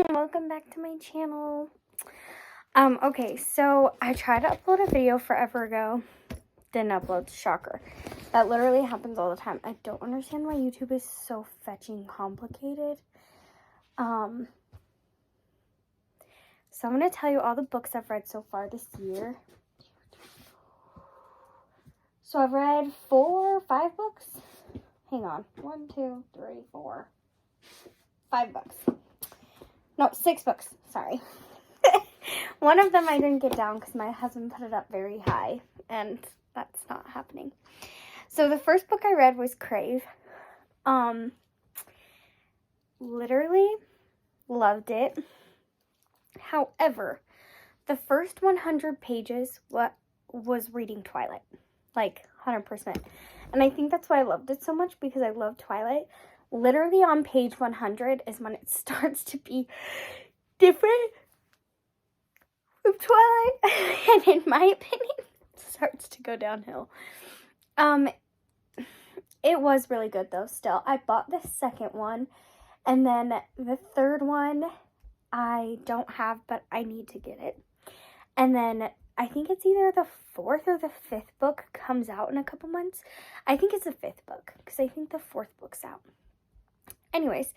Welcome back to my channel. Okay, so I tried to upload a video forever ago. Didn't upload, shocker. That literally happens all the time. I don't understand why YouTube is so fetching complicated. So I'm going to tell you all the books I've read so far this year. So I've read 5 books. Hang on. 1, 2, 3, 4, 5 books. No, 6 books. Sorry. One of them I didn't get down because my husband put it up very high, and that's not happening. So the first book I read was Crave. Literally loved it. However, the first 100 pages was reading Twilight, like 100%. And I think that's why I loved it so much, because I love Twilight. Literally on page 100 is when it starts to be different from Twilight. And in my opinion, it starts to go downhill. It was really good though still. I bought the second one. And then the third one I don't have, but I need to get it. And then I think it's either the 4th or the 5th book comes out in a couple months. I think it's the 5th book, because I think the 4th book's out. Anyways,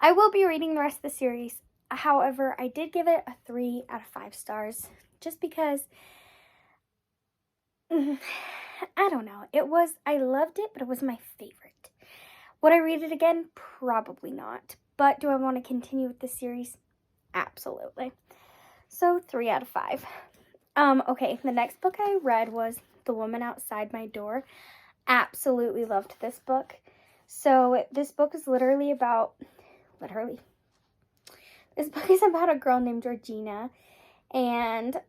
I will be reading the rest of the series. However, I did give it a 3 out of 5 stars. Just because, I don't know. I loved it, but it was my favorite. Would I read it again? Probably not. But do I want to continue with the series? Absolutely. So 3 out of 5. Okay, the next book I read was The Woman Outside My Door. Absolutely loved this book. So this book is this book is about a girl named Georgina, and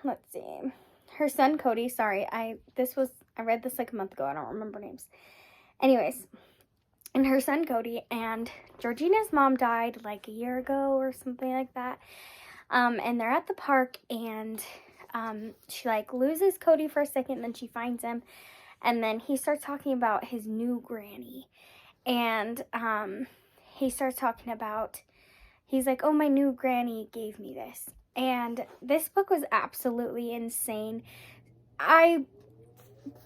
let's see, her son Cody. Sorry, I read this like a month ago. I don't remember names. Anyways, and her son Cody, and Georgina's mom died like a year ago or something like that. And they're at the park, and she like loses Cody for a second, then she finds him, and then he starts talking about his new granny, and he starts talking about, he's like, oh, my new granny gave me this. And this book was absolutely insane. I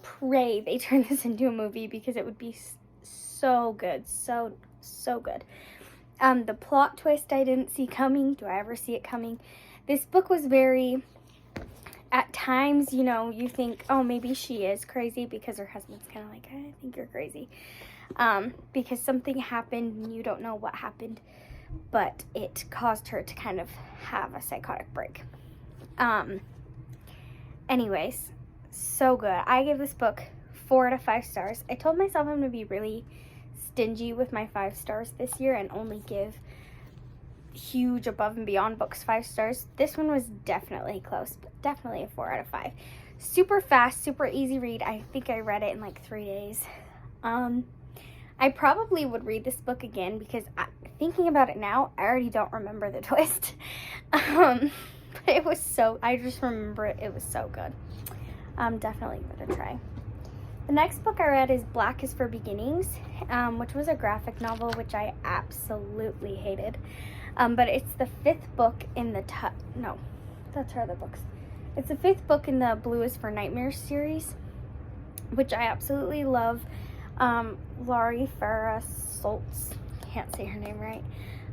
pray they turn this into a movie, because it would be so good. So good. The plot twist I didn't see coming. Do I ever see it coming? This book was very, at times, you think, oh, maybe she is crazy, because her husband's kind of like, I think you're crazy. Because something happened and you don't know what happened, but it caused her to kind of have a psychotic break. Anyways, so good. I gave this book 4 out of 5 stars. I told myself I'm going to be really stingy with my 5 stars this year and only give huge above and beyond books 5 stars. This one was definitely close, but definitely a 4 out of 5. Super fast, super easy read. I think I read it in like 3 days. I probably would read this book again, because thinking about it now, I already don't remember the twist. But I just remember it was so good. Definitely give it a try. The next book I read is Black is for Beginnings, which was a graphic novel, which I absolutely hated. But it's the 5th book in the no, that's her other books. It's the 5th book in the Blue is for Nightmares series, which I absolutely love. Laurie Farah Schultz, can't say her name right.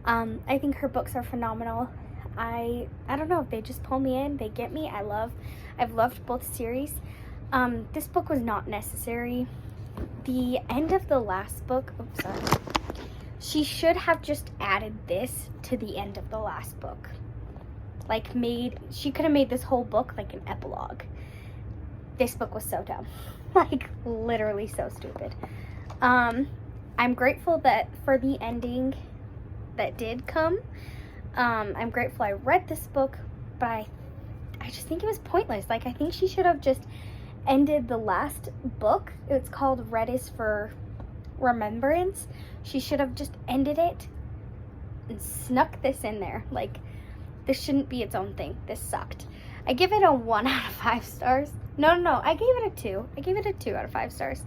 I think her books are phenomenal. I don't know, if they just pull me in, they get me. I've loved both series. This book was not necessary. The end of the last book, oops, sorry. She should have just added this to the end of the last book. She could have made this whole book like an epilogue. This book was so dumb. Like, literally so stupid. I'm grateful for the ending that did come. I'm grateful I read this book, but I just think it was pointless. Like, I think she should have just ended the last book. It's called Red is for Remembrance. She should have just ended it and snuck this in there. Like, this shouldn't be its own thing. This sucked. I give it a 1 out of 5 stars. No, I gave it a 2. I gave it a 2 out of 5 stars.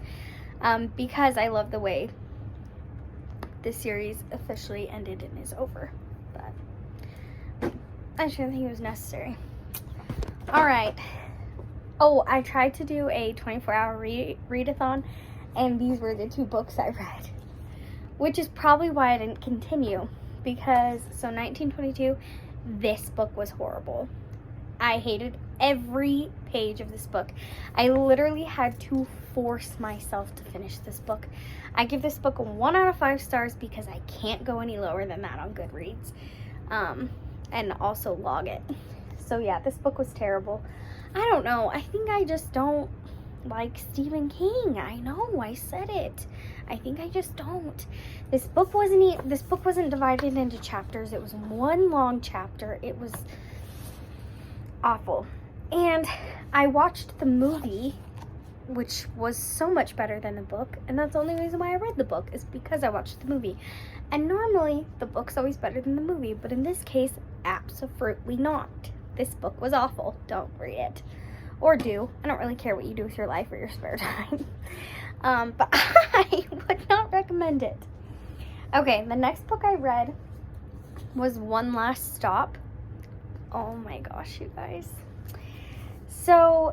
Because I love the way this series officially ended and is over. But I just didn't think it was necessary. All right. Oh, I tried to do a 24-hour readathon, and these were the 2 books I read, which is probably why I didn't continue, because, so 1922, this book was horrible. I hated every page of this book. I literally had to force myself to finish this book. I give this book a 1 out of 5 stars because I can't go any lower than that on Goodreads, and also log it. So yeah, this book was terrible. I don't know. I think I just don't like Stephen King. I know, I said it. I think I just don't. This book wasn't divided into chapters. It was 1 long chapter. It was awful. And I watched the movie, which was so much better than the book, and that's the only reason why I read the book, is because I watched the movie. And normally the book's always better than the movie, but in this case, absolutely not. This book was awful. Don't read it. Or do. I don't really care what you do with your life or your spare time. But I would not recommend it. Okay, the next book I read was One Last Stop. Oh my gosh, you guys. So,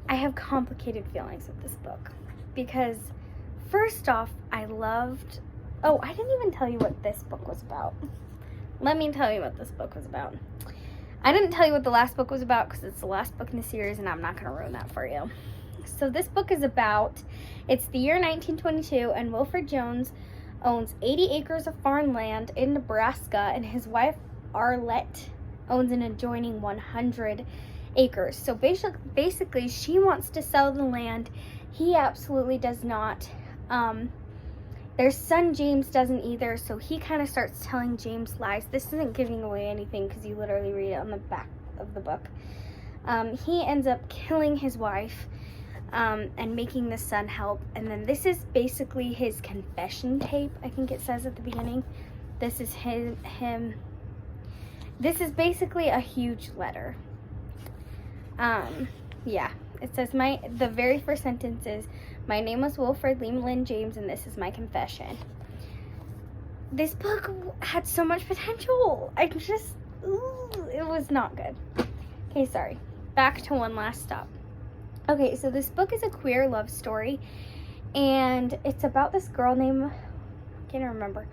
I have complicated feelings with this book. Because, first off, I didn't even tell you what this book was about. Let me tell you what this book was about. I didn't tell you what the last book was about because it's the last book in the series and I'm not going to ruin that for you. So this book is it's the year 1922 and Wilfred Jones owns 80 acres of farmland in Nebraska and his wife Arlette owns an adjoining 100 acres. So basically she wants to sell the land. He absolutely does not. Their son James doesn't either, so he kind of starts telling James lies. This isn't giving away anything because you literally read it on the back of the book. He ends up killing his wife and making the son help. And then this is basically his confession tape, I think it says at the beginning. This is him. This is basically a huge letter. Yeah, it says the very first sentence is, "My name was Wilfred Lynn James, and this is my confession." This book had so much potential. It was not good. Okay, sorry. Back to One Last Stop. Okay, so this book is a queer love story, and it's about this girl named, I can't remember,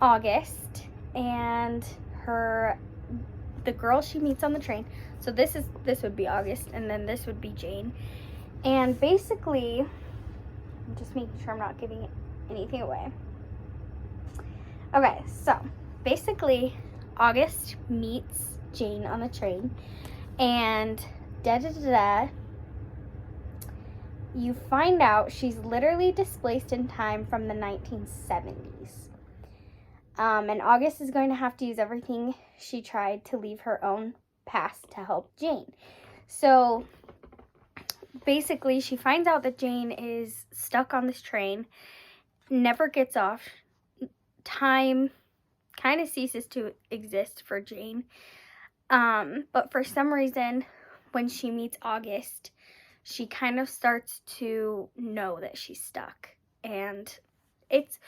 August, and the girl she meets on the train. So this would be August, and then this would be Jane. And basically, I'm just making sure I'm not giving anything away. Okay, so basically, August meets Jane on the train, and you find out she's literally displaced in time from the 1970s. And August is going to have to use everything she tried to leave her own past to help Jane. So basically, she finds out that Jane is stuck on this train, never gets off. Time kind of ceases to exist for Jane. But for some reason, when she meets August, she kind of starts to know that she's stuck. And it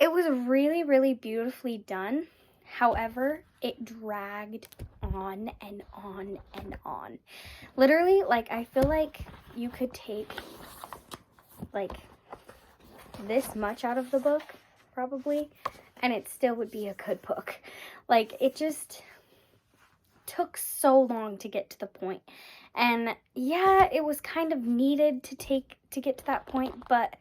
was really, really beautifully done. However, it dragged on and on and on. Literally, I feel like you could take, this much out of the book, probably, and it still would be a good book. It just took so long to get to the point. And yeah, it was kind of needed to get to that point, but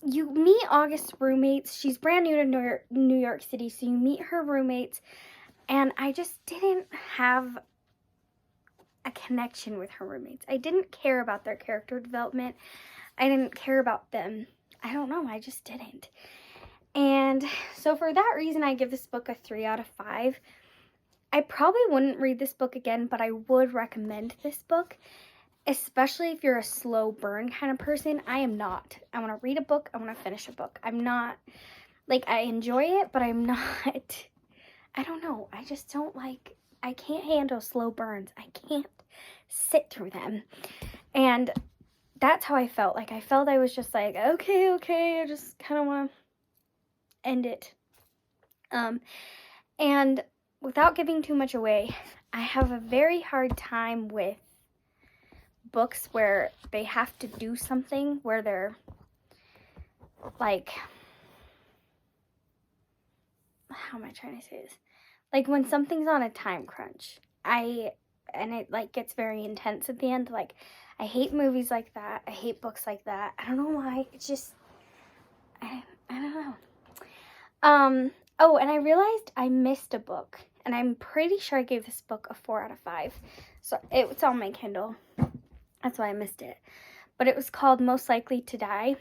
you meet August's roommates. She's brand new to New York City, so you meet her roommates, and I just didn't have a connection with her roommates. I didn't care about their character development. I didn't care about them. I don't know, I just didn't. And so for that reason, I give this book a 3 out of 5. I probably wouldn't read this book again, but I would recommend this book, especially if you're a slow burn kind of person. I am not. I want to read a book. I want to finish a book. I'm not, I enjoy it, but I'm not, I don't know. I just don't I can't handle slow burns. I can't sit through them. And that's how I felt. I felt I was just okay, I just kind of want to end it. And without giving too much away, I have a very hard time with books where they have to do something where they're like, how am I trying to say this? Like when something's on a time crunch, and it like gets very intense at the end. Like I hate movies like that. I hate books like that. I don't know why. It's just, I don't know. Oh, and I realized I missed a book, and I'm pretty sure I gave this book a 4 out of 5. So it's on my Kindle. That's why I missed it. But it was called Most Likely to Die,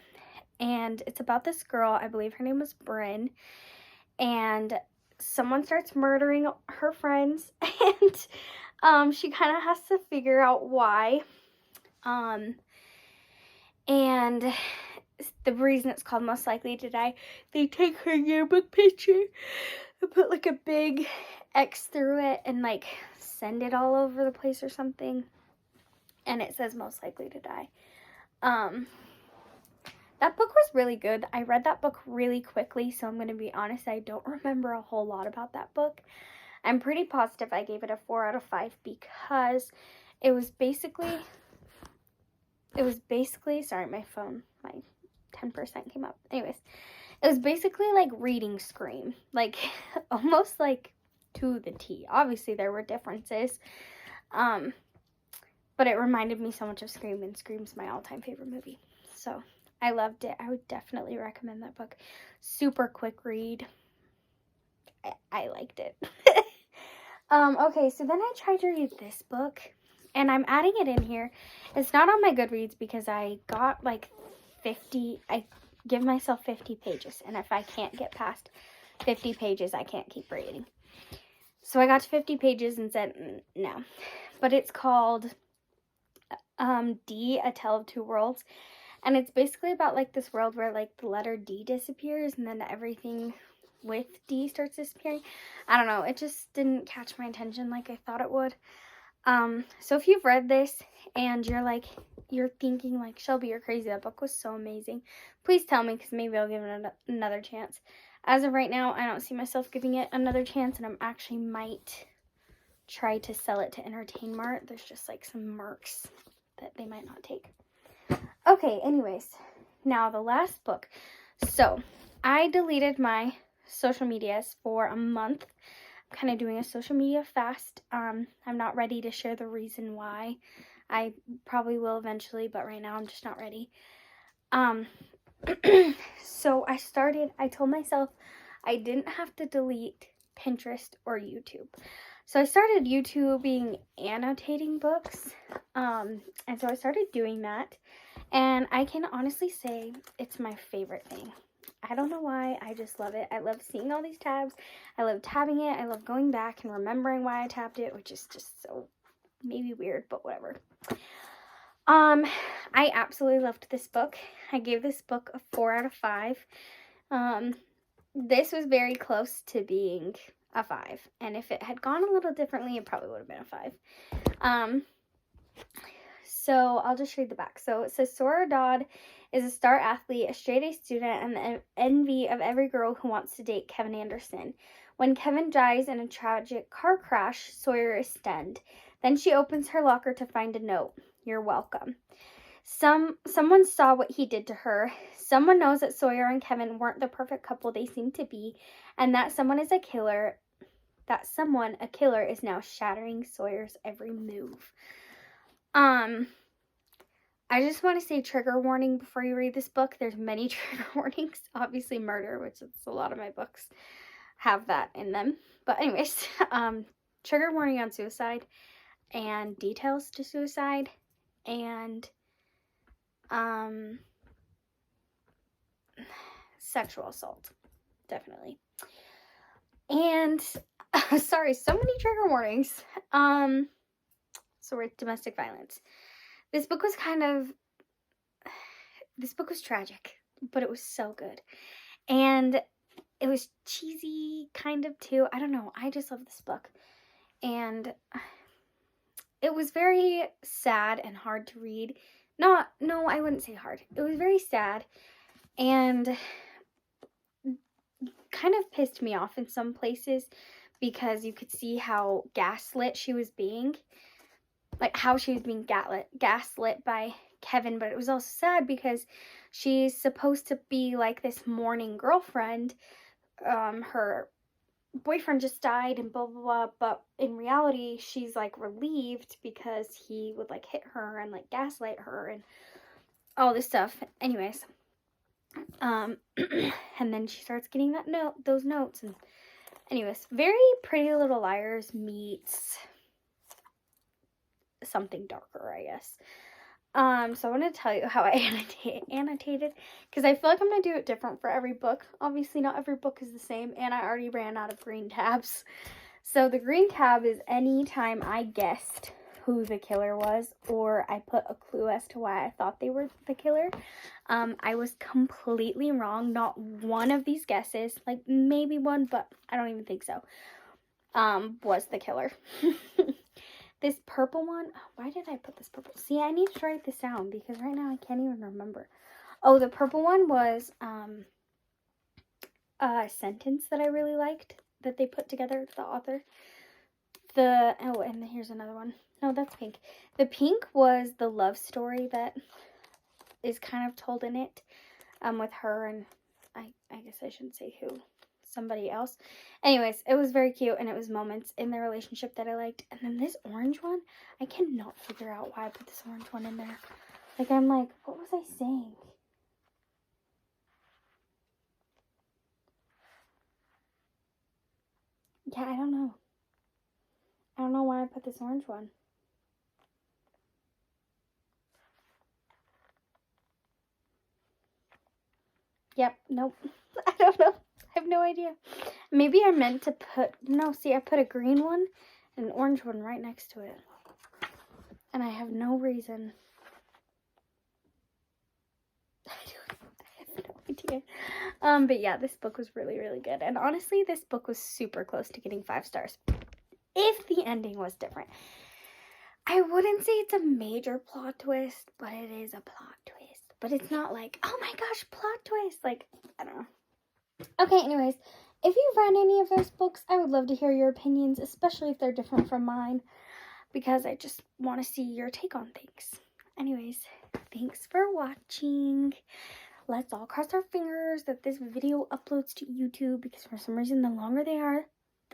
and it's about this girl. I believe her name was Bryn, and someone starts murdering her friends, and she kind of has to figure out why. And the reason it's called Most Likely to Die, they take her yearbook picture and put like a big X through it and like send it all over the place or something, and it says Most Likely to Die. That book was really good. I read that book really quickly, so I'm going to be honest, I don't remember a whole lot about that book. I'm pretty positive I gave it a 4 out of 5 because it was basically, sorry, my phone, my 10% came up. Anyways, it was basically like reading Scream, like almost like to the T. Obviously there were differences, but it reminded me so much of Scream, and Scream's my all-time favorite movie. So I loved it. I would definitely recommend that book. Super quick read. I liked it. Okay, so then I tried to read this book, and I'm adding it in here. It's not on my Goodreads because I got like 50, I give myself 50 pages, and if I can't get past 50 pages, I can't keep reading. So I got to 50 pages and said, no. But it's called D, A Tale of Two Worlds. And it's basically about like this world where like the letter D disappears and then everything with D starts disappearing. I don't know. It just didn't catch my attention like I thought it would. So if you've read this and you're thinking like, Shelby, you're crazy, that book was so amazing, please tell me, because maybe I'll give it another chance. As of right now, I don't see myself giving it another chance, and I'm actually might try to sell it to Entertain Mart. There's just like some marks that they might not take. Okay, anyways, now the last book. So I deleted my social medias for a month. I'm kind of doing a social media fast. I'm not ready to share the reason why. I probably will eventually, but right now I'm just not ready. So I told myself I didn't have to delete Pinterest or YouTube. So I started YouTubing annotating books, and so I started doing that, and I can honestly say it's my favorite thing. I don't know why, I just love it. I love seeing all these tabs. I love tabbing it. I love going back and remembering why I tabbed it, which is just so maybe weird, but whatever. I absolutely loved this book. I gave this book a 4 out of 5. This was very close to being a 5, and if it had gone a little differently, it probably would have been a 5. So I'll just read the back. So it says, Sawyer Dodd is a star athlete, a straight-A student, and the envy of every girl who wants to date Kevin Anderson. When Kevin dies in a tragic car crash, Sawyer is stunned. Then she opens her locker to find a note. You're welcome. Someone saw what he did to her. Someone knows that Sawyer and Kevin weren't the perfect couple they seemed to be, and that someone is a killer. A killer, is now shattering Sawyer's every move. I just want to say trigger warning before you read this book. There's many trigger warnings. Obviously murder, which is a lot of my books have that in them. But anyways, trigger warning on suicide and details to suicide and sexual assault, definitely. And sorry, so many trigger warnings. So we're domestic violence. This book was tragic, but it was so good. And it was cheesy kind of too. I don't know. I just love this book. And it was very sad and hard to read. No, I wouldn't say hard. It was very sad and kind of pissed me off in some places because you could see how gaslit she was being. Like, how she was being gaslit by Kevin. But it was also sad because she's supposed to be, like, this mourning girlfriend. Her boyfriend just died and blah, blah, blah. But in reality, she's, like, relieved because he would, like, hit her and, like, gaslight her and all this stuff. Anyways. And then she starts getting those notes. And anyways, very Pretty Little Liars meets something darker, I guess. So I want to tell you how I annotated, because I feel like I'm going to do it different for every book. Obviously, not every book is the same, and I already ran out of green tabs. So the green tab is any time I guessed who the killer was, or I put a clue as to why I thought they were the killer. I was completely wrong. Not one of these guesses, like maybe one, but I don't even think so, was the killer. This purple one, why did I put this purple? See, I need to write this down because right now I can't even remember. Oh, the purple one was a sentence that I really liked that they put together, the author. And here's another one. No, that's pink. The pink was the love story that is kind of told in it, with her and I guess I shouldn't say who. Somebody else. Anyways, it was very cute, and it was moments in the relationship that I liked. And then this orange one, I cannot figure out why I put this orange one in there. Like, I'm like, what was I saying? Yeah, I don't know. I don't know why I put this orange one. Yep, nope. I don't know. I have no idea. Maybe I meant to put, no, see, I put a green one and an orange one right next to it. And I have no reason. I have no idea. But yeah, this book was really, really good. And honestly, this book was super close to getting 5 stars. If the ending was different. I wouldn't say it's a major plot twist, but it is a plot twist. But it's not like, oh my gosh, plot twist. Like, I don't know. Okay, anyways, if you've read any of those books, I would love to hear your opinions, especially if they're different from mine, because I just want to see your take on things. Anyways, thanks for watching. Let's all cross our fingers that this video uploads to YouTube, because for some reason, the longer they are,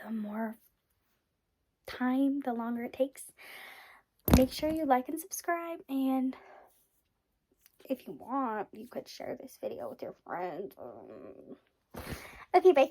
the more time, the longer it takes. Make sure you like and subscribe, and if you want, you could share this video with your friends. Okay, bye.